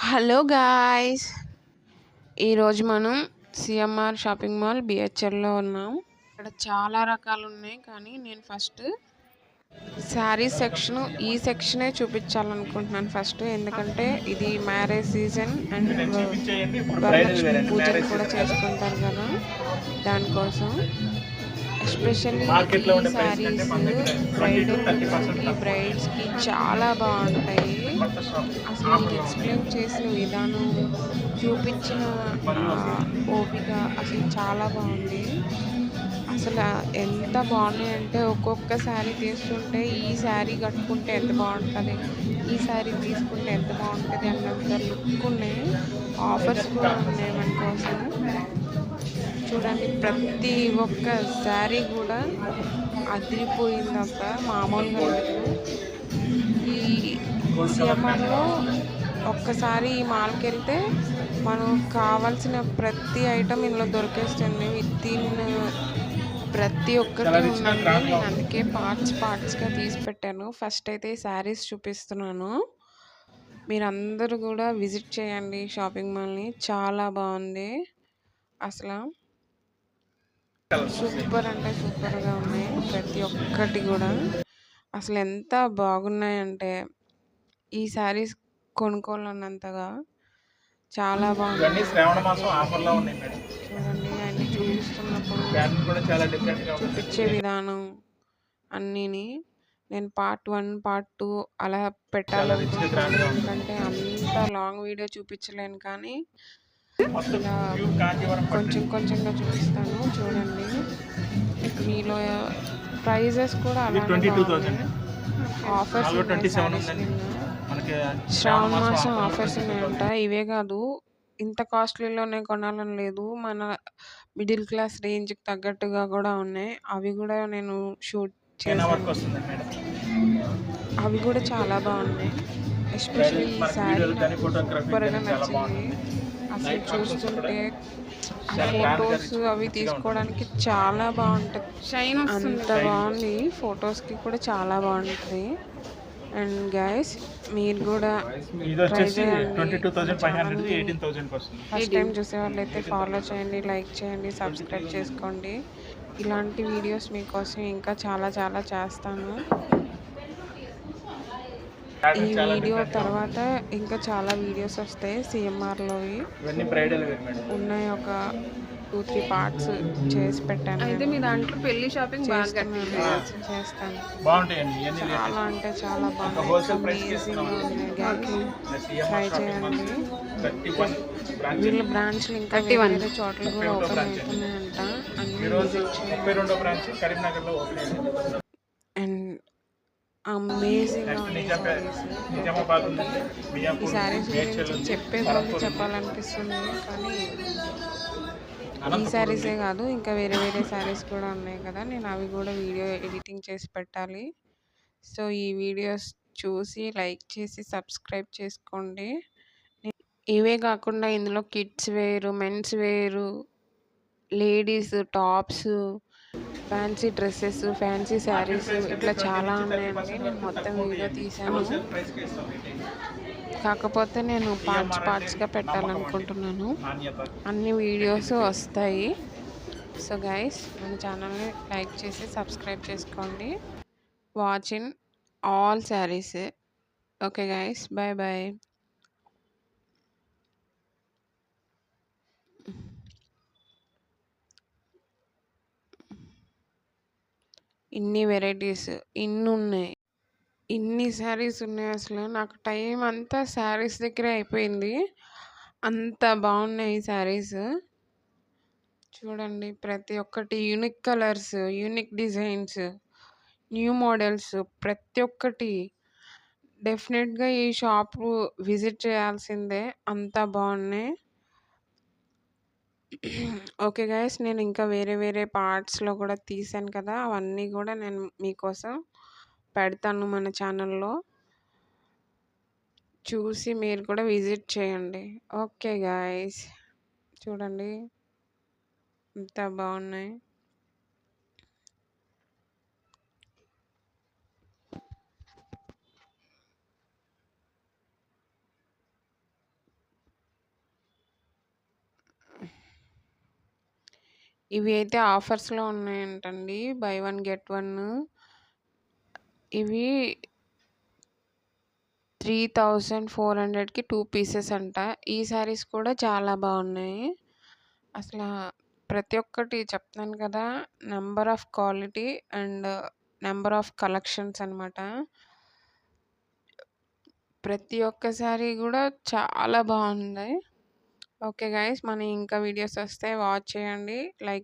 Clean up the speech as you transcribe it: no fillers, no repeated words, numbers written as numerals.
Hello guys! ఈరోజు మనం CMR shopping mall బిహెచ్ఎల్‌లో ఉన్నాం. ఇక్కడ చాలా రకాలున్నాయి. కానీ నేను ఫస్ట్ శారీస్ ఈ సెక్షనే చూపించాలనుకుంటున్నాను ఫస్ట్. ఎందుకంటే ఇది మ్యారేజ్ సీజన్ అండ్ వరలక్ష్మి పూజలు కూడా చేసుకుంటారు కదా! దానికోసం. ఎస్పెషల్లీ ఈ శారీస్ బ్రైడ్స్‌కి చాలా బాగుంటాయి. అసలు ఇది ఎక్స్‌ప్లెయిన్ చేసిన విధానం, చూపించిన ఓపిక అసలు చాలా బాగుంది. అసలు ఎంత బాగున్నాయంటే ఒక్కొక్క శారీ తీస్తుంటే ఈ శారీ కట్టుకుంటే ఎంత బాగుంటుంది, ఈ శారీ తీసుకుంటే ఎంత బాగుంటుంది అన్నంత లుక్ ఉన్నాయి. ఆఫర్స్ కూడా ఉన్నాయి మన కోసం. చూడండి, ప్రతి ఒక్క శారీ కూడా అదిరిపోయిందంతా, మామూలుగా లేదు. ఈ సిఎంఆర్‌లో ఒక్కసారి ఈ మాల్కి వెళ్తే మనం కావాల్సిన ప్రతి ఐటమ్ ఇందులో దొరికేస్తుంది. ప్రతి ఒక్కటి ఉందండి. నేను అందుకే పార్ట్స్‌గా తీసి పెట్టాను. ఫస్ట్ అయితే ఈ శారీస్ చూపిస్తున్నాను. మీరందరూ కూడా విజిట్ చేయండి షాపింగ్ మాల్‌ని. చాలా బాగుంది. అసలు సూపర్ అంటే సూపర్‌గా ఉన్నాయి ప్రతి ఒక్కటి కూడా. అసలు ఎంత బాగున్నాయంటే ఈ శారీస్ కొనుక్కోవాలన్నంతగా చాలా బాగుంది. శ్రావణ మాసం ఆఫర్‌లో ఉన్నాయి మేడం. చూడండి, ఆయన్ని చూపిస్తున్నప్పుడు ప్యాటర్న్ కూడా చాలా డిఫరెంట్‌గా ఉంటుంది. చూపించే విధానం అన్నీని నేను పార్ట్ 1, పార్ట్ 2 అలా పెట్టాలనుకుంటున్నాను. ఎందుకంటే అంత లాంగ్ వీడియో చూపించలేను. కానీ ఇలా కొంచెం కొంచెంగా చూపిస్తాను. చూడండి, మీలో ప్రైజెస్ కూడా అలానే బాగున్నాయి. ఆఫర్స్ ఉన్నాయి శారీస్ మీద. శ్రావణ మాసం ఆఫర్స్ ఉన్నాయంట. ఇవే కాదు, ఇంత కాస్ట్లీలోనే కొనాలని లేదు. మన మిడిల్ క్లాస్ రేంజ్కి తగ్గట్టుగా కూడా ఉన్నాయి. అవి కూడా నేను షూట్ చేశాను. అవి కూడా చాలా బాగున్నాయి. ఎస్పెషల్లీ ఈ శారీ నాకు సూపర్గా నచ్చింది. అసలు చూస్తుంటే ఫొటోస్ అవి తీసుకోవడానికి చాలా బాగుంటుంది. అంత బాగుంది. ఫొటోస్కి కూడా చాలా బాగుంటుంది. అండ్ గైస్, మీరు కూడా ట్రై చేయండి. ఫస్ట్ టైం చూసే వాళ్ళైతే ఫాలో చేయండి, లైక్ చేయండి, సబ్స్క్రైబ్ చేసుకోండి. ఇలాంటి వీడియోస్ మీకోసం ఇంకా చాలా చాలా చేస్తాను. ఈ వీడియో తర్వాత ఇంకా చాలా వీడియోస్ వస్తాయి. సిఎంఆర్‌లోవి ఉన్నాయి. ఒక 2-3 పార్ట్స్ చేసి పెట్టాను. అయితే మీ దాంట్లో పెళ్లి షాపింగ్ చేస్తాను. చాలా అంటే చాలా బాగుంది. అమేజింగ్‌గా ఉంది గైస్. ట్రై చేయండి. వీళ్ళ బ్రాంచ్లు ఇంకా వేరే చోట్ల కూడా ఓపెన్ అవుతున్నాయంట. అన్ని విజిట్ చేయండి. అండ్ అమేజింగ్‌గా ఉన్నాయి శారీస్. ఈ శారీస్ గురించి చెప్పే కొద్దీ చెప్పాలనిపిస్తుంది. కానీ ఈ శారీసే కాదు, ఇంకా వేరే వేరే శారీస్ కూడా ఉన్నాయి కదా! నేను అవి కూడా వీడియో ఎడిటింగ్ చేసి పెట్టాలి. సో ఈ వీడియోస్ చూసి లైక్ చేసి సబ్స్క్రైబ్ చేసుకోండి. ఇవే కాకుండా ఇందులో కిడ్స్ వేరు, మెన్స్ వేరు, ladies tops, fancy dresses, fancy saris ఇట్లా చాలా ఉన్నాయండి. నేను మొత్తం వీడియో తీశాను. కాకపోతే నేను పార్ట్స్గా పెట్టాలనుకుంటున్నాను. అన్ని వీడియోస్ వస్తాయి. సో గైస్, మన ఛానల్ని లైక్ చేసి సబ్స్క్రైబ్ చేసుకోండి. Watching all saris. Okay guys, bye bye. ఇన్ని వెరైటీస్, ఇన్ని ఉన్నాయి, ఇన్ని శారీస్ ఉన్నాయి. అసలు నాకు టైం అంతా శారీస్ దగ్గరే అయిపోయింది. అంత బాగున్నాయి ఈ శారీస్. చూడండి, ప్రతి ఒక్కటి unique colours, unique designs, new models, ప్రతి ఒక్కటి. డెఫినెట్గా ఈ షాపు విజిట్ చేయాల్సిందే, అంత బాగున్నాయి. ఓకే గైస్, నేను ఇంకా వేరే వేరే పార్ట్స్లో కూడా తీసాను కదా, అవన్నీ కూడా నేను మీకోసం పెడతాను మన ఛానల్లో. చూసి మీరు కూడా విజిట్ చేయండి. ఓకే గైస్, చూడండి ఎంత బాగున్నాయి. ఇవి అయితే ఆఫర్స్‌లో ఉన్నాయంటండి. Buy one get one. ఇవి 3400కి 2 పీసెస్ అంట. ఈ శారీస్ కూడా చాలా బాగున్నాయి. అసలా ప్రతి ఒక్కటి చెప్తున్నాను కదా! Number of quality and number of collections అనమాట. ప్రతి ఒక్క శారీ గూడా చాలా బావుంది. Okay guys. మన ఇంకా వీడియోస్ వస్తే వాచ్ చేయండి. లైక్